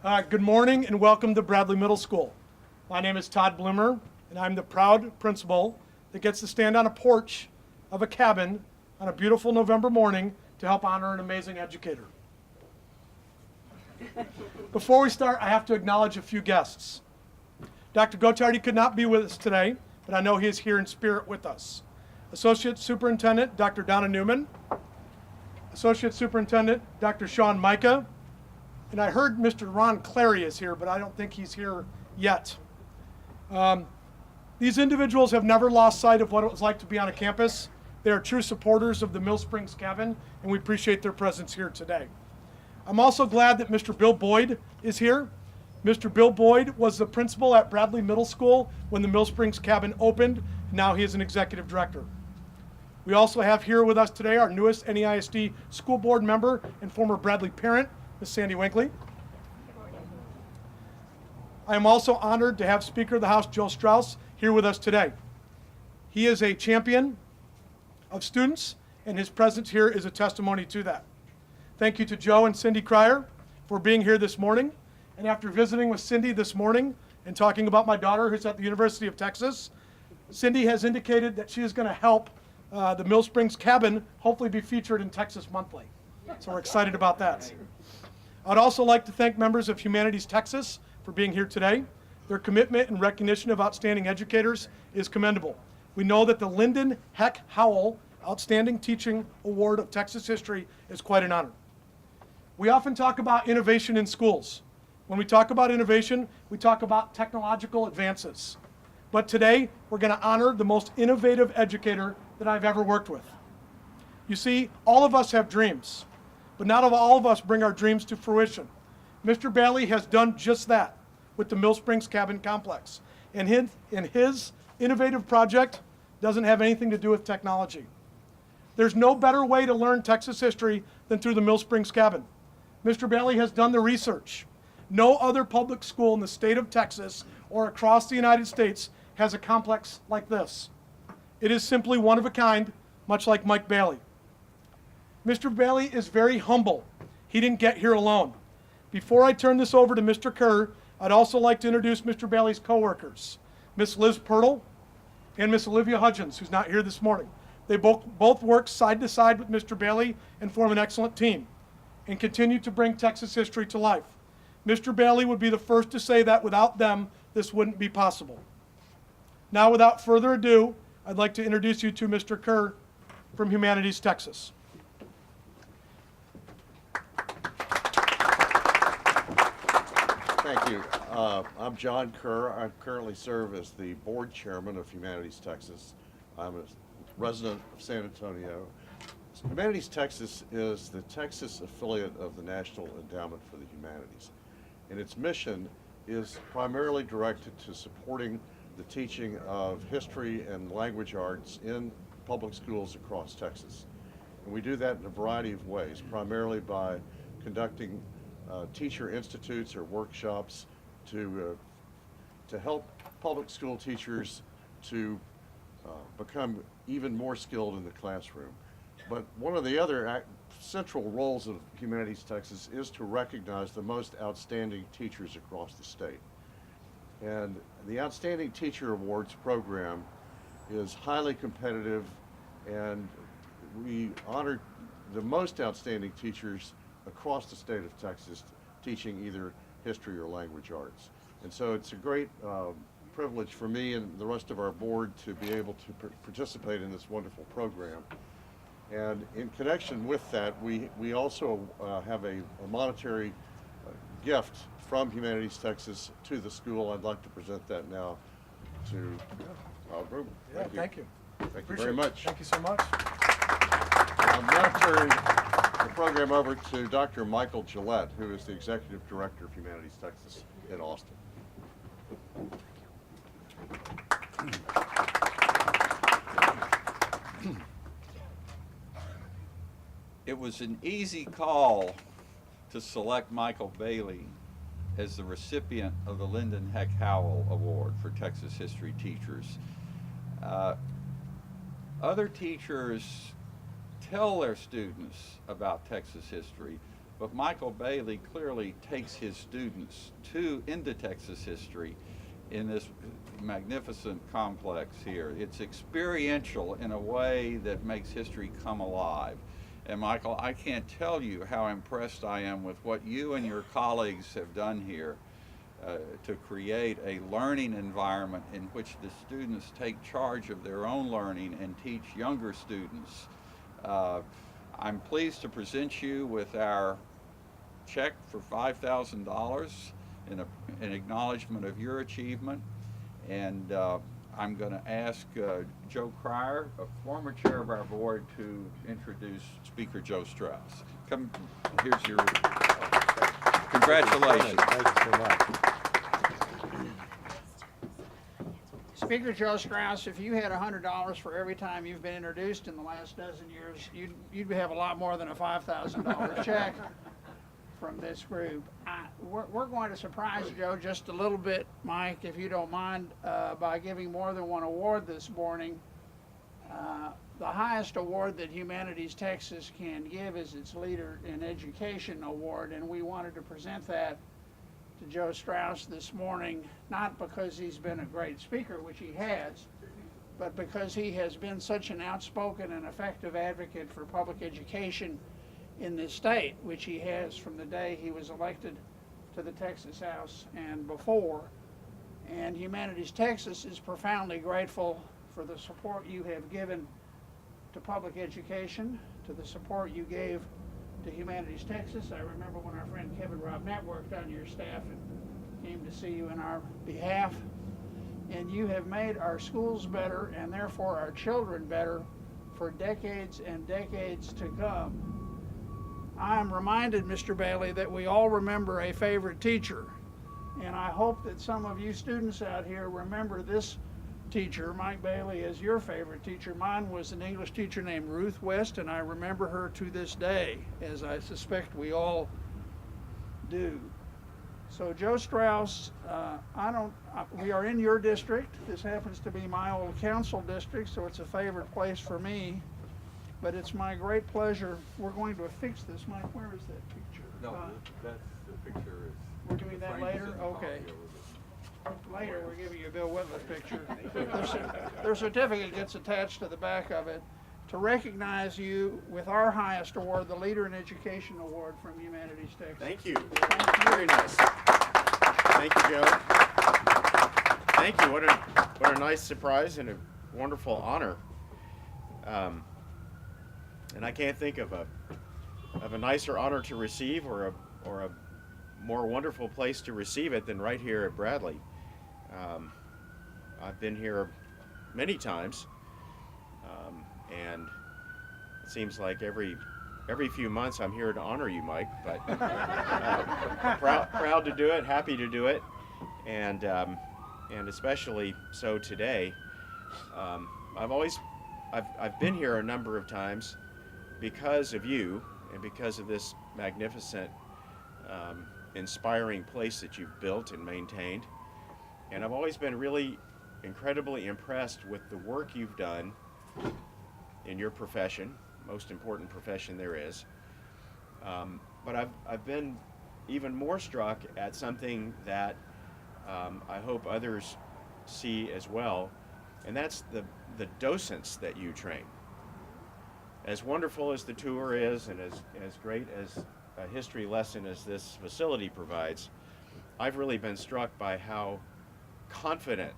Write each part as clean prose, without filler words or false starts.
Good morning and welcome to Bradley Middle School. My name is Todd Bloomer, and I'm the proud principal that gets to stand on a porch of a cabin on a beautiful November morning to help honor an amazing educator. Before we start, I have to acknowledge a few guests. Dr. Gottardy could not be with us today, but I know he is here in spirit with us. Associate Superintendent Dr. Donna Newman, Associate Superintendent Dr. Maika, and I heard Mr. Ron Clary is here, but I don't think he's here yet. These individuals have never lost sight of what it was like to be on a campus. They are true supporters of the Mill Springs Cabin, and we appreciate their presence here today. I'm also glad that Mr. Bill Boyd is here. Mr. Bill Boyd was the principal at Bradley Middle School when the Mill Springs Cabin opened. Now he is an executive director. We also have here with us today our newest NEISD school board member and former Bradley parent, Ms. Sandy Winkley. I am also honored to have Speaker of the House Joe Straus here with us today. He is a champion of students, and his presence here is a testimony to that. Thank you to Joe and Cindy Cryer for being here this morning. And after visiting with Cindy this morning and talking about my daughter who's at the University of Texas, Cindy has indicated that she is going to help the Mill Springs Cabin hopefully be featured in Texas Monthly. So we're excited about that. I'd also like to thank members of Humanities Texas for being here today. Their commitment and recognition of outstanding educators is commendable. We know that the Linden Howell Outstanding Teaching Award of Texas History is quite an honor. We often talk about innovation in schools. When we talk about innovation, we talk about technological advances. But today, we're going to honor the most innovative educator that I've ever worked with. You see, all of us have dreams, but not all of us bring our dreams to fruition. Mr. Bailey has done just that with the Mill Springs Cabin Complex. And his innovative project doesn't have anything to do with technology. There's no better way to learn Texas history than through the Mill Springs Cabin. Mr. Bailey has done the research. No other public school in the state of Texas or across the United States has a complex like this. It is simply one of a kind, much like Mike Bailey. Mr. Bailey is very humble. He didn't get here alone. Before I turn this over to Mr. Kerr, I'd also like to introduce Mr. Bailey's coworkers, Miss Liz Pirtle and Miss Olivia Hudgens, who's not here this morning. They both work side to side with Mr. Bailey and form an excellent team and continue to bring Texas history to life. Mr. Bailey would be the first to say that without them, this wouldn't be possible. Now, without further ado, I'd like to introduce you to Mr. Kerr from Humanities, Texas. Thank you. I'm John Kerr. I currently serve as the board chairman of Humanities Texas. I'm a resident of San Antonio. Humanities Texas is the Texas affiliate of the National Endowment for the Humanities. And its mission is primarily directed to supporting the teaching of history and language arts in public schools across Texas. And we do that in a variety of ways, primarily by conducting teacher institutes or workshops to help public school teachers to become even more skilled in the classroom. But one of the other central roles of Humanities Texas is to recognize the most outstanding teachers across the state. And the Outstanding Teacher Awards program is highly competitive, and we honor the most outstanding teachers across the state of Texas teaching either history or language arts. And so it's a great privilege for me and the rest of our board to be able to participate in this wonderful program. And in connection with that, we also have a monetary gift from Humanities Texas to the school. I'd like to present that now to Aubrey. Yeah, thank you. Thank you very much. Thank you so much. I'll now turn the program over to Dr. Michael Gillette, who is the Executive Director of Humanities Texas in Austin. It was an easy call to select Michael Bailey as the recipient of the Linden Howell Award for Texas History Teachers. Other teachers tell their students about Texas history, But Michael Bailey clearly takes his students into Texas history in this magnificent complex here. It's experiential in a way that makes history come alive. And Michael, I can't tell you how impressed I am with what you and your colleagues have done here to create a learning environment in which the students take charge of their own learning and teach younger students. I'm pleased to present you with our check for $5,000 in acknowledgement of your achievement. And I'm going to ask Joe Cryer, a former chair of our board, to introduce Speaker Joe Straus. Come, here's your, congratulations. Thank you so much. Speaker Joe Straus, if you had $100 for every time you've been introduced in the last dozen years, you'd have a lot more than a $5,000 check from this group. We're going to surprise Joe just a little bit, Mike, if you don't mind, by giving more than one award this morning. The highest award that Humanities Texas can give is its Leader in Education Award, and we wanted to present that to Joe Straus this morning, not because he's been a great speaker, which he has, but because he has been such an outspoken and effective advocate for public education in this state, which he has from the day he was elected to the Texas House and before. And Humanities Texas is profoundly grateful for the support you have given to public education, to the support you gave to Humanities Texas. I remember when our friend Kevin Robnett worked on your staff and came to see you in our behalf. And you have made our schools better and therefore our children better for decades and decades to come. I'm reminded, Mr. Bailey, that we all remember a favorite teacher. And I hope that some of you students out here remember this teacher, Mike Bailey, as your favorite teacher. Mine was an English teacher named Ruth West, and I remember her to this day, as I suspect we all do. So Joe Straus, we are in your district. This happens to be my old council district, so it's a favorite place for me. But it's my great pleasure. We're going to affix this. Mike, where is that picture? No, that's the picture. We're doing that later? Okay. Later, we're giving you a Bill Whitliff picture. Their certificate gets attached to the back of it to recognize you with our highest award, the Leader in Education Award from Humanities Texas. Thank you. Thank you. Very nice. Thank you, Joe. Thank you. What a nice surprise and a wonderful honor. And I can't think of a nicer honor to receive or a more wonderful place to receive it than right here at Bradley. I've been here many times, and it seems like every few months I'm here to honor you, Mike. But proud to do it, happy to do it, and especially so today. I've been here a number of times because of you and because of this magnificent, inspiring place that you've built and maintained. And I've always been really incredibly impressed with the work you've done in your profession, most important profession there is. But I've been even more struck at something that I hope others see as well, and that's the docents that you train. As wonderful as the tour is, and as great as a history lesson as this facility provides, I've really been struck by how confident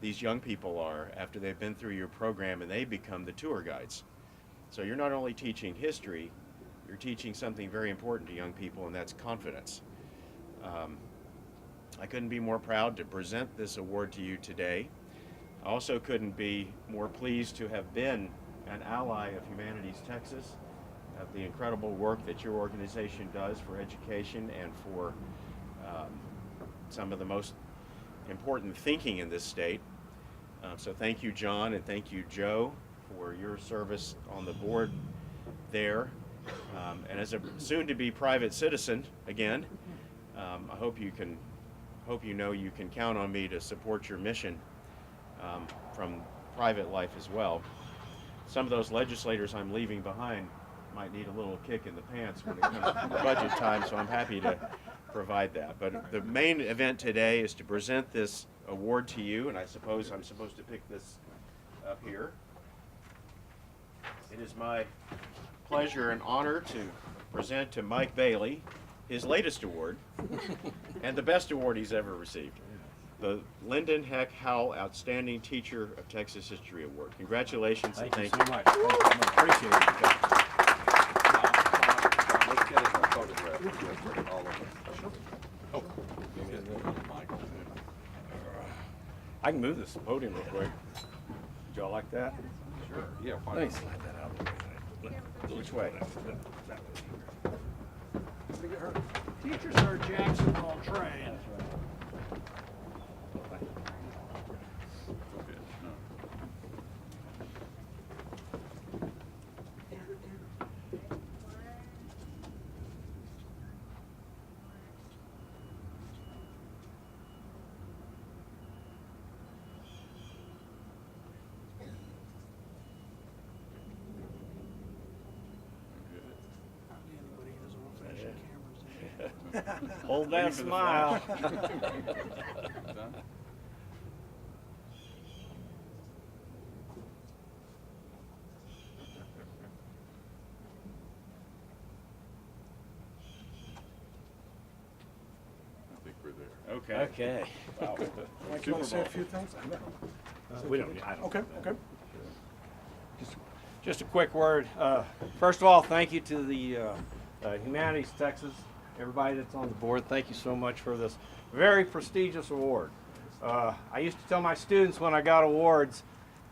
these young people are after they've been through your program and they become the tour guides. So you're not only teaching history, you're teaching something very important to young people, and that's confidence. I couldn't be more proud to present this award to you today. I also couldn't be more pleased to have been an ally of Humanities Texas, of the incredible work that your organization does for education and for some of the most important thinking in this state. So thank you, John, and thank you, Joe, for your service on the board there. And as a soon-to-be private citizen again, I hope you know you can count on me to support your mission from private life as well. Some of those legislators I'm leaving behind might need a little kick in the pants when it comes to budget time, so I'm happy to provide that. But the main event today is to present this award to you, and I suppose I'm supposed to pick this up here. It is my pleasure and honor to present to Mike Bailey his latest award and the best award he's ever received, the Linden Howell Outstanding Teacher of Texas History Award. Congratulations and thank you. So much. Thank you so much. Appreciate it. Let's get a photograph. All of us. I can move this podium real quick. Would y'all like that? Sure. Yeah. Why Let me not? slide that out of the way. Which way? Teachers are Jacksonville trained. Hold that smile. Done? I think we're there. Okay. Okay. Mike, you want to say a few things? We don't. I don't. Okay, okay. Just a quick word. First of all, thank you to the Humanities Texas, everybody that's on the board. Thank you so much for this very prestigious award. I used to tell my students when I got awards,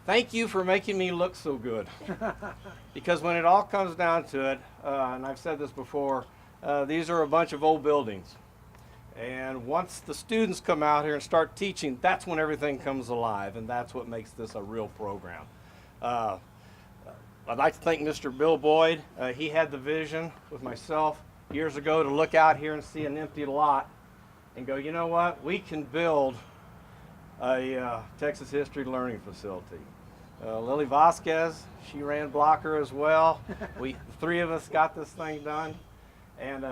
thank you for making me look so good. Because when it all comes down to it, and I've said this before, these are a bunch of old buildings. And once the students come out here and start teaching, that's when everything comes alive, and that's what makes this a real program. I'd like to thank Mr. Bill Boyd. He had the vision with myself years ago to look out here and see an empty lot and go, you know what, we can build a Texas history learning facility. Lily Vasquez, she ran Blocker as well. The three of us got this thing done, and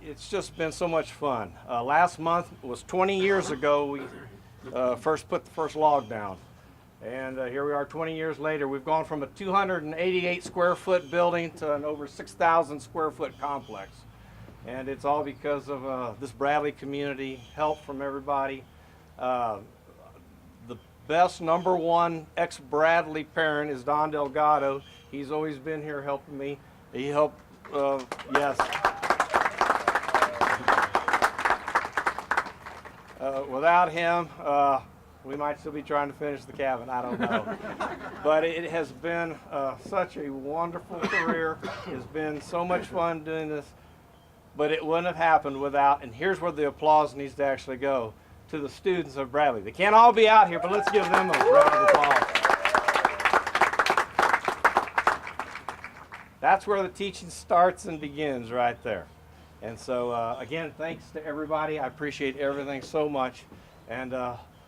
it's just been so much fun. Last month was 20 years ago we first put the first log down. And here we are 20 years later. We've gone from a 288 square foot building to an over 6,000 square foot complex. And it's all because of this Bradley community, help from everybody. The best #1 ex-Bradley parent is Don Delgado. He's always been here helping me. He helped, yes. Without him, we might still be trying to finish the cabin, I don't know. But it has been such a wonderful career. It's been so much fun doing this. But it wouldn't have happened without, and here's where the applause needs to actually go, to the students of Bradley. They can't all be out here, but let's give them a round of applause. That's where the teaching starts and begins, right there. And so, again, thanks to everybody. I appreciate everything so much. And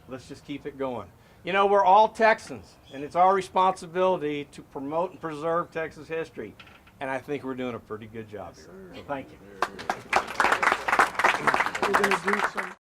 let's just keep it going. You know, we're all Texans, and it's our responsibility to promote and preserve Texas history. And I think we're doing a pretty good job here. So thank you. We're going to do some